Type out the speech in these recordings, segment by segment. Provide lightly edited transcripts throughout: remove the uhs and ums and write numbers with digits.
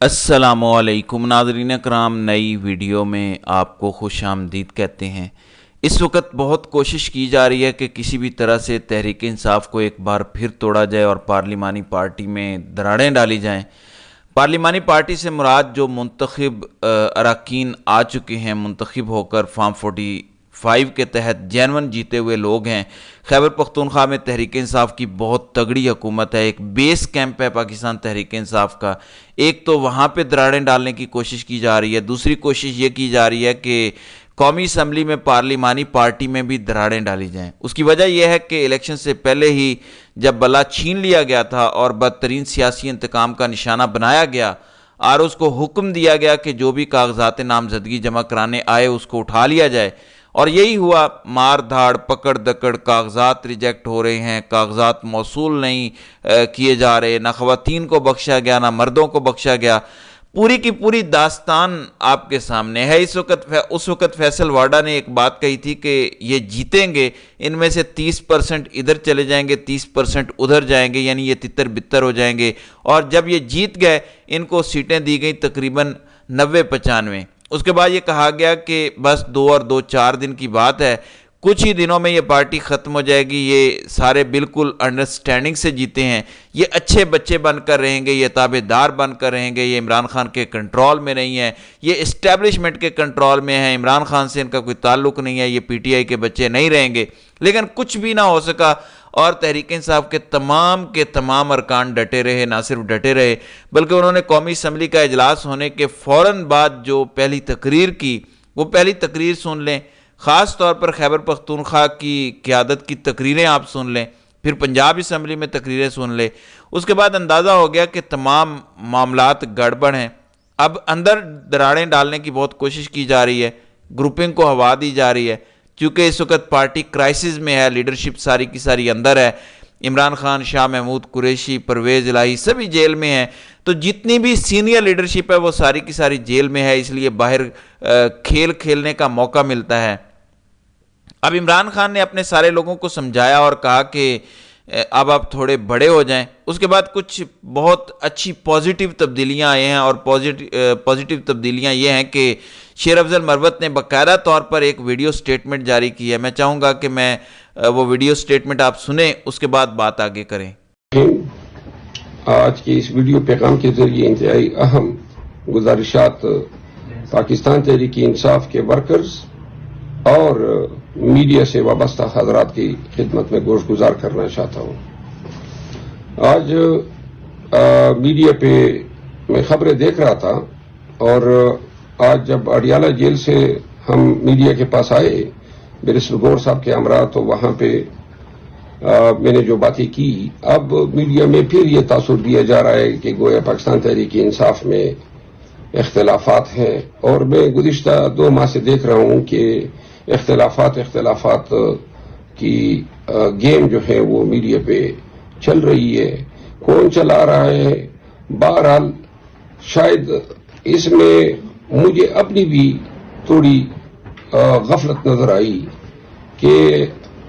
السلام علیکم ناظرین کرام، نئی ویڈیو میں آپ کو خوش آمدید کہتے ہیں۔ اس وقت بہت کوشش کی جا رہی ہے کہ کسی بھی طرح سے تحریک انصاف کو ایک بار پھر توڑا جائے اور پارلیمانی پارٹی میں دراڑیں ڈالی جائیں۔ پارلیمانی پارٹی سے مراد جو منتخب اراکین آ چکے ہیں، منتخب ہو کر فارم 45 کے تحت جینون جیتے ہوئے لوگ ہیں۔ خیبر پختونخوا میں تحریک انصاف کی بہت تگڑی حکومت ہے، ایک بیس کیمپ ہے پاکستان تحریک انصاف کا۔ ایک تو وہاں پہ دراڑیں ڈالنے کی کوشش کی جا رہی ہے، دوسری کوشش یہ کی جا رہی ہے کہ قومی اسمبلی میں پارلیمانی پارٹی میں بھی دراڑیں ڈالی جائیں۔ اس کی وجہ یہ ہے کہ الیکشن سے پہلے ہی جب بلا چھین لیا گیا تھا اور بدترین سیاسی انتقام کا نشانہ بنایا گیا اور اس کو حکم دیا گیا کہ جو بھی کاغذات نامزدگی جمع کرانے آئے اس کو اٹھا لیا جائے، اور یہی ہوا۔ مار دھاڑ، پکڑ دکڑ، کاغذات ریجیکٹ ہو رہے ہیں، کاغذات موصول نہیں کیے جا رہے، نہ خواتین کو بخشا گیا نہ مردوں کو بخشا گیا۔ پوری کی پوری داستان آپ کے سامنے ہے۔ اس وقت فیصل واڈا نے ایک بات کہی تھی کہ یہ جیتیں گے، ان میں سے 30% ادھر چلے جائیں گے، 30% ادھر جائیں گے، یعنی یہ تتر بتر ہو جائیں گے، اور جب یہ جیت گئے ان کو سیٹیں دی گئیں تقریباً 90-95۔ اس کے بعد یہ کہا گیا کہ بس 2 اور 4 دن کی بات ہے، کچھ ہی دنوں میں یہ پارٹی ختم ہو جائے گی، یہ سارے بالکل انڈرسٹینڈنگ سے جیتے ہیں، یہ اچھے بچے بن کر رہیں گے، یہ تابع دار بن کر رہیں گے، یہ عمران خان کے کنٹرول میں نہیں ہے، یہ اسٹیبلشمنٹ کے کنٹرول میں ہیں، عمران خان سے ان کا کوئی تعلق نہیں ہے، یہ پی ٹی آئی کے بچے نہیں رہیں گے۔ لیکن کچھ بھی نہ ہو سکا، اور تحریک انصاف کے تمام ارکان ڈٹے رہے، نہ صرف ڈٹے رہے بلکہ انہوں نے قومی اسمبلی کا اجلاس ہونے کے فوراً بعد جو پہلی تقریر کی، وہ پہلی تقریر سن لیں، خاص طور پر خیبر پختونخوا کی قیادت کی تقریریں آپ سن لیں، پھر پنجاب اسمبلی میں تقریریں سن لیں۔ اس کے بعد اندازہ ہو گیا کہ تمام معاملات گڑبڑ ہیں۔ اب اندر دراڑیں ڈالنے کی بہت کوشش کی جا رہی ہے، گروپنگ کو ہوا دی جا رہی ہے، کیونکہ اس وقت پارٹی کرائسس میں ہے، لیڈرشپ ساری کی ساری اندر ہے۔ عمران خان، شاہ محمود قریشی، پرویز الہی سبھی جیل میں ہیں، تو جتنی بھی سینئر لیڈرشپ ہے وہ ساری کی ساری جیل میں ہے، اس لیے باہر کھیل کھیلنے کا موقع ملتا ہے۔ اب عمران خان نے اپنے سارے لوگوں کو سمجھایا اور کہا کہ اب آپ تھوڑے بڑے ہو جائیں۔ اس کے بعد کچھ بہت اچھی پازیٹیو تبدیلیاں آئے ہیں، اور پازیٹیو تبدیلیاں یہ ہیں کہ شیر افضل مروت نے باقاعدہ طور پر ایک ویڈیو سٹیٹمنٹ جاری کی ہے۔ میں چاہوں گا کہ میں وہ ویڈیو سٹیٹمنٹ آپ سنیں، اس کے بعد بات آگے کریں۔ آج کے اس ویڈیو پیغام کے ذریعے انتہائی اہم گزارشات پاکستان تحریک انصاف کے ورکرز اور میڈیا سے وابستہ حضرات کی خدمت میں گوش گزار کرنا چاہتا ہوں۔ آج میڈیا پہ میں خبریں دیکھ رہا تھا، اور آج جب اڈیالہ جیل سے ہم میڈیا کے پاس آئے بیرسٹر گور صاحب کے ہمراہ، تو وہاں پہ میں نے جو باتیں کی، اب میڈیا میں پھر یہ تاثر دیا جا رہا ہے کہ گویا پاکستان تحریک انصاف میں اختلافات ہیں، اور میں گزشتہ 2 ماہ سے دیکھ رہا ہوں کہ اختلافات کی گیم جو ہے وہ میڈیا پہ چل رہی ہے۔ کون چلا رہا ہے؟ بہرحال شاید اس میں مجھے اپنی بھی تھوڑی غفلت نظر آئی کہ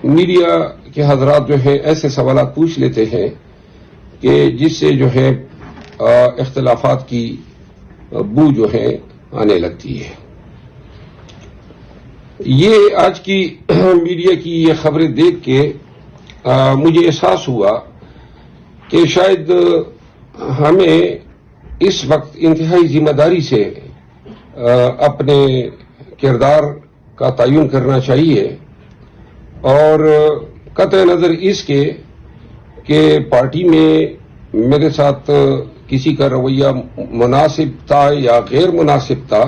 میڈیا کے حضرات جو ہے ایسے سوالات پوچھ لیتے ہیں کہ جس سے جو ہے اختلافات کی بو جو ہے آنے لگتی ہے۔ یہ آج کی میڈیا کی یہ خبریں دیکھ کے مجھے احساس ہوا کہ شاید ہمیں اس وقت انتہائی ذمہ داری سے اپنے کردار کا تعین کرنا چاہیے، اور قطع نظر اس کے کہ پارٹی میں میرے ساتھ کسی کا رویہ مناسب تھا یا غیر مناسب تھا،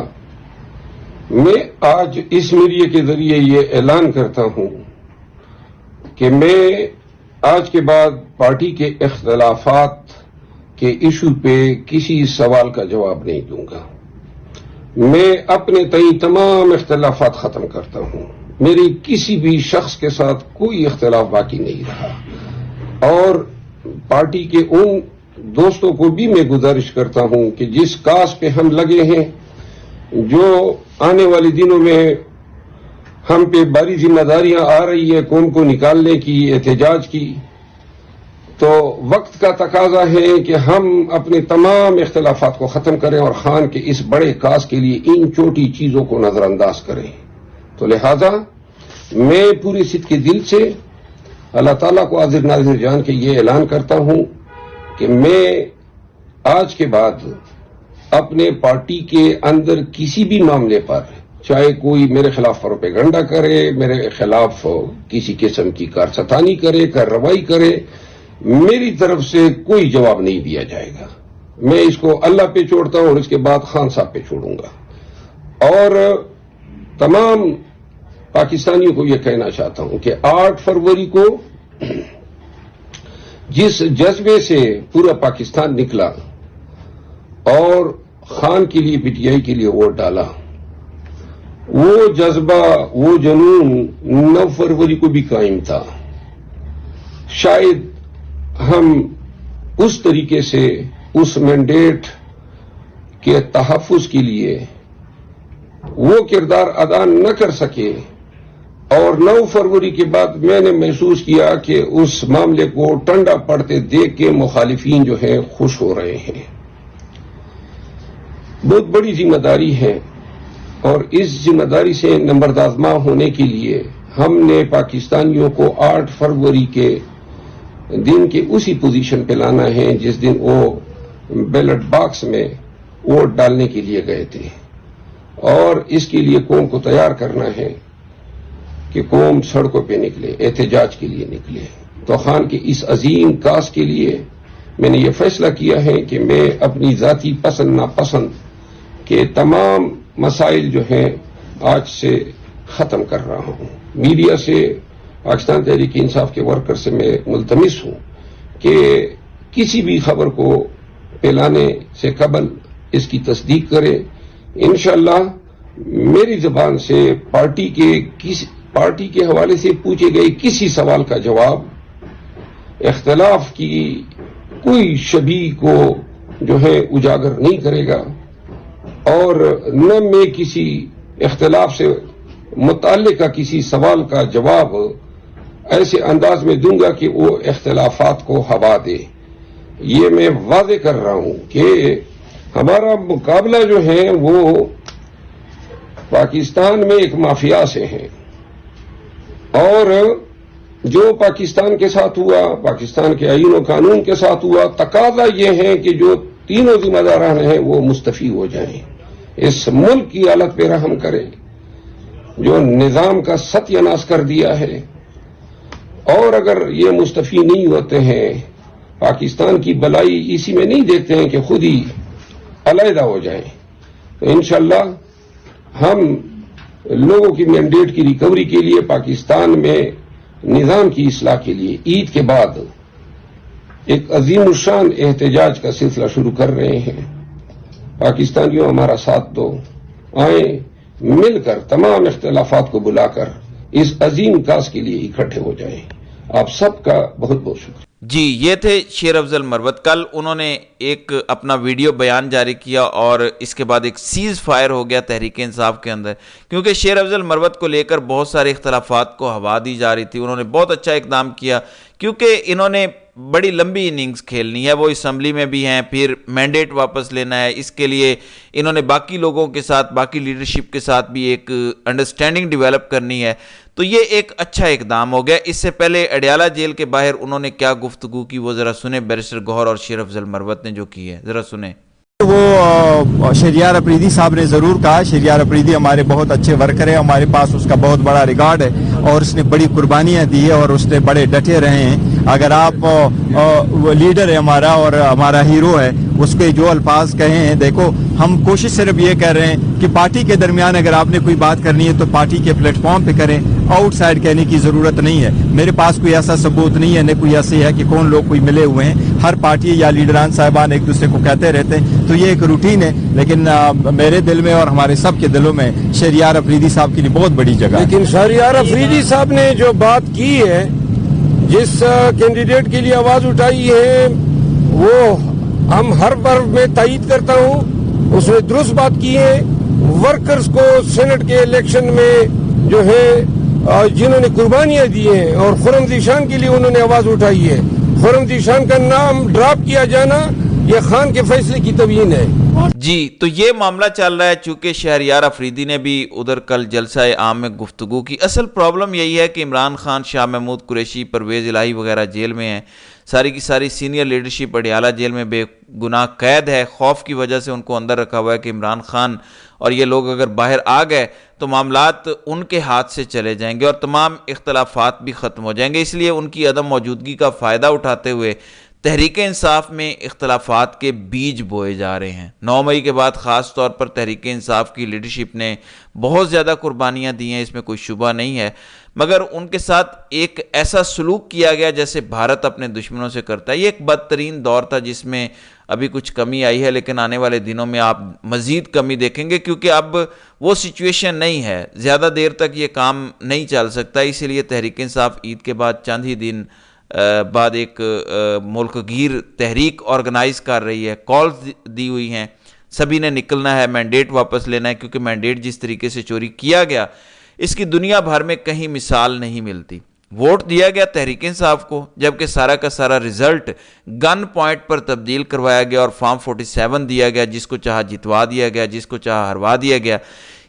میں آج اس میڈیا کے ذریعے یہ اعلان کرتا ہوں کہ میں آج کے بعد پارٹی کے اختلافات کے ایشو پہ کسی سوال کا جواب نہیں دوں گا۔ میں اپنے تئیں تمام اختلافات ختم کرتا ہوں، میری کسی بھی شخص کے ساتھ کوئی اختلاف باقی نہیں رہا، اور پارٹی کے ان دوستوں کو بھی میں گزارش کرتا ہوں کہ جس کاز پہ ہم لگے ہیں، جو آنے والے دنوں میں ہم پہ بڑی ذمہ داریاں آ رہی ہے قوم کو نکالنے کی، احتجاج کی، تو وقت کا تقاضا ہے کہ ہم اپنے تمام اختلافات کو ختم کریں اور خان کے اس بڑے کاز کے لیے ان چھوٹی چیزوں کو نظر انداز کریں. تو لہذا میں پوری صدق کے دل سے اللہ تعالیٰ کو حاضر ناظر جان کے یہ اعلان کرتا ہوں کہ میں آج کے بعد اپنے پارٹی کے اندر کسی بھی معاملے پر چاہے کوئی میرے خلاف پروپیگنڈا کرے، میرے خلاف کسی قسم کی کارستانی کرے، کارروائی کرے، میری طرف سے کوئی جواب نہیں دیا جائے گا. میں اس کو اللہ پہ چھوڑتا ہوں اور اس کے بعد خان صاحب پہ چھوڑوں گا. اور تمام پاکستانیوں کو یہ کہنا چاہتا ہوں کہ 8 فروری کو جس جذبے سے پورا پاکستان نکلا اور خان کے لیے پی ٹی آئی کے لیے ووٹ ڈالا، وہ جذبہ، وہ جنون 9 فروری کو بھی قائم تھا. شاید ہم اس طریقے سے اس مینڈیٹ کے تحفظ کے لیے وہ کردار ادا نہ کر سکے، اور 9 فروری کے بعد میں نے محسوس کیا کہ اس معاملے کو ٹنڈا پڑتے دیکھ کے مخالفین جو ہیں خوش ہو رہے ہیں. بہت بڑی ذمہ داری ہے، اور اس ذمہ داری سے نمبردازماں ہونے کے لیے ہم نے پاکستانیوں کو 8 فروری کے دن کے اسی پوزیشن پہ لانا ہے جس دن وہ بیلٹ باکس میں ووٹ ڈالنے کے لیے گئے تھے. اور اس کے لیے قوم کو تیار کرنا ہے کہ قوم سڑکوں پہ نکلے، احتجاج کے لیے نکلے. تو خان کے اس عظیم کاز کے لیے میں نے یہ فیصلہ کیا ہے کہ میں اپنی ذاتی پسند ناپسند کے تمام مسائل جو ہیں آج سے ختم کر رہا ہوں. میڈیا سے، پاکستان تحریک انصاف کے ورکر سے میں ملتمس ہوں کہ کسی بھی خبر کو پھیلانے سے قبل اس کی تصدیق کرے. انشاءاللہ میری زبان سے پارٹی کے حوالے سے پوچھے گئے کسی سوال کا جواب اختلاف کی کوئی شبیہ کو جو ہے اجاگر نہیں کرے گا، اور نہ میں کسی اختلاف سے متعلقہ کسی سوال کا جواب ایسے انداز میں دوں گا کہ وہ اختلافات کو ہوا دے. یہ میں واضح کر رہا ہوں کہ ہمارا مقابلہ جو ہے وہ پاکستان میں ایک مافیا سے ہے، اور جو پاکستان کے ساتھ ہوا، پاکستان کے آئین و قانون کے ساتھ ہوا، تقاضا یہ ہے کہ جو تینوں ذمہ داران ہیں وہ مستعفی ہو جائیں، اس ملک کی حالت پہ رحم کریں جو نظام کا ستیہ ناش کر دیا ہے. اور اگر یہ مستعفی نہیں ہوتے ہیں، پاکستان کی بلائی اسی میں نہیں دیکھتے ہیں کہ خود ہی علیحدہ ہو جائیں، تو انشاءاللہ ہم لوگوں کی مینڈیٹ کی ریکوری کے لیے، پاکستان میں نظام کی اصلاح کے لیے عید کے بعد ایک عظیم الشان احتجاج کا سلسلہ شروع کر رہے ہیں. پاکستانیوں ہمارا ساتھ دو، آئیں مل کر تمام اختلافات کو بلا کر اس عظیم کاز کے لیے اکٹھے ہو جائیں. آپ سب کا بہت بہت شکریہ. جی، یہ تھے شیر افضل مروت. کل انہوں نے ایک اپنا ویڈیو بیان جاری کیا اور اس کے بعد ایک سیز فائر ہو گیا تحریک انصاف کے اندر، کیونکہ شیر افضل مروت کو لے کر بہت سارے اختلافات کو ہوا دی جا رہی تھی. انہوں نے بہت اچھا اقدام کیا کیونکہ انہوں نے بڑی لمبی اننگز کھیلنی ہے. وہ اسمبلی میں بھی ہیں، پھر مینڈیٹ واپس لینا ہے. اس کے لیے انہوں نے باقی لوگوں کے ساتھ، باقی لیڈرشپ کے ساتھ بھی ایک انڈرسٹینڈنگ ڈیولپ کرنی ہے. تو یہ ایک اچھا اقدام ہو گیا. اس سے پہلے اڈیالہ جیل کے باہر انہوں نے کیا گفتگو کی وہ ذرا سنیں. بیرسٹر گوہر اور شیر افضل مروت نے جو کی ہے ذرا سنیں. وہ شہریار افریدی صاحب نے ضرور کہا. شہریار افریدی ہمارے بہت اچھے ورکر ہیں، ہمارے پاس اس کا بہت بڑا ریکارڈ ہے اور اس نے بڑی قربانیاں دی ہے اور اس نے بڑے ڈٹے رہے ہیں. اگر آپ وہ لیڈر ہے ہمارا اور ہمارا ہیرو ہے، اس کے جو الفاظ کہے ہیں، دیکھو ہم کوشش صرف یہ کر رہے ہیں کہ پارٹی کے درمیان اگر آپ نے کوئی بات کرنی ہے تو پارٹی کے پلیٹ فارم پہ کریں، آؤٹ سائڈ کہنے کی ضرورت نہیں ہے. میرے پاس کوئی ایسا ثبوت نہیں ہے، نہ کوئی ایسے ہے کہ کون لوگ کوئی ملے ہوئے ہیں. ہر پارٹی یا لیڈران صاحبان ایک دوسرے کو کہتے رہتے ہیں، تو یہ ایک روٹین ہے. لیکن میرے دل میں اور ہمارے سب کے دلوں میں شہریار افریدی صاحب کے لیے بہت بڑی جگہ. لیکن شہریار افریدی صاحب نے جو بات کی ہے، جس کینڈیڈیٹ کے لیے آواز اٹھائی ہے، وہ ہم ہر بار میں تائید کرتا ہوں. اس نے درست بات کی ہے. ورکرز کو سینٹ کے الیکشن میں جو ہے جنہوں نے قربانیاں دی ہیں اور خرم ذیشان کے لیے انہوں نے آواز اٹھائی ہے، خرم دیشان کا نام ڈراپ کیا جانا یہ خان کے فیصلے کی تبیین ہے۔ جی تو یہ معاملہ چل رہا ہے، چونکہ شہریار افریدی نے بھی ادھر کل جلسہ عام میں گفتگو کی۔ اصل پرابلم یہی ہے کہ عمران خان، شاہ محمود قریشی، پرویز الہی وغیرہ جیل میں ہیں، ساری کی ساری سینئر لیڈرشپ اڈیالہ جیل میں بے گناہ قید ہے۔ خوف کی وجہ سے ان کو اندر رکھا ہوا ہے کہ عمران خان اور یہ لوگ اگر باہر آ گئے تو معاملات ان کے ہاتھ سے چلے جائیں گے اور تمام اختلافات بھی ختم ہو جائیں گے۔ اس لیے ان کی عدم موجودگی کا فائدہ اٹھاتے ہوئے تحریک انصاف میں اختلافات کے بیج بوئے جا رہے ہیں۔ 9 مئی کے بعد خاص طور پر تحریک انصاف کی لیڈرشپ نے بہت زیادہ قربانیاں دی ہیں، اس میں کوئی شبہ نہیں ہے، مگر ان کے ساتھ ایک ایسا سلوک کیا گیا جیسے بھارت اپنے دشمنوں سے کرتا ہے۔ یہ ایک بدترین دور تھا جس میں ابھی کچھ کمی آئی ہے، لیکن آنے والے دنوں میں آپ مزید کمی دیکھیں گے، کیونکہ اب وہ سچویشن نہیں ہے، زیادہ دیر تک یہ کام نہیں چل سکتا۔ اسی لیے تحریک انصاف عید کے بعد چند ہی دن بعد ایک ملک گیر تحریک آرگنائز کر رہی ہے، کالز دی ہوئی ہیں، سبھی نے نکلنا ہے، مینڈیٹ واپس لینا ہے، کیونکہ مینڈیٹ جس طریقے سے چوری کیا گیا اس کی دنیا بھر میں کہیں مثال نہیں ملتی۔ ووٹ دیا گیا تحریک انصاف کو، جبکہ سارا کا سارا رزلٹ گن پوائنٹ پر تبدیل کروایا گیا اور فارم 47 دیا گیا، جس کو چاہا جتوا دیا گیا، جس کو چاہا ہروا دیا گیا۔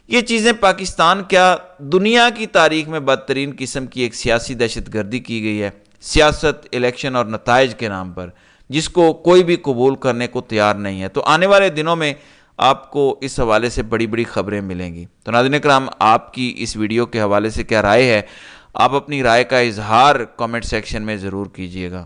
یہ چیزیں پاکستان کیا دنیا کی تاریخ میں بدترین قسم کی ایک سیاسی دہشت گردی کی گئی ہے، سیاست، الیکشن اور نتائج کے نام پر، جس کو کوئی بھی قبول کرنے کو تیار نہیں ہے۔ تو آنے والے دنوں میں آپ کو اس حوالے سے بڑی بڑی خبریں ملیں گی۔ تو ناظرین اکرام، آپ کی اس ویڈیو کے حوالے سے کیا رائے ہے؟ آپ اپنی رائے کا اظہار کامنٹ سیکشن میں ضرور کیجیے گا۔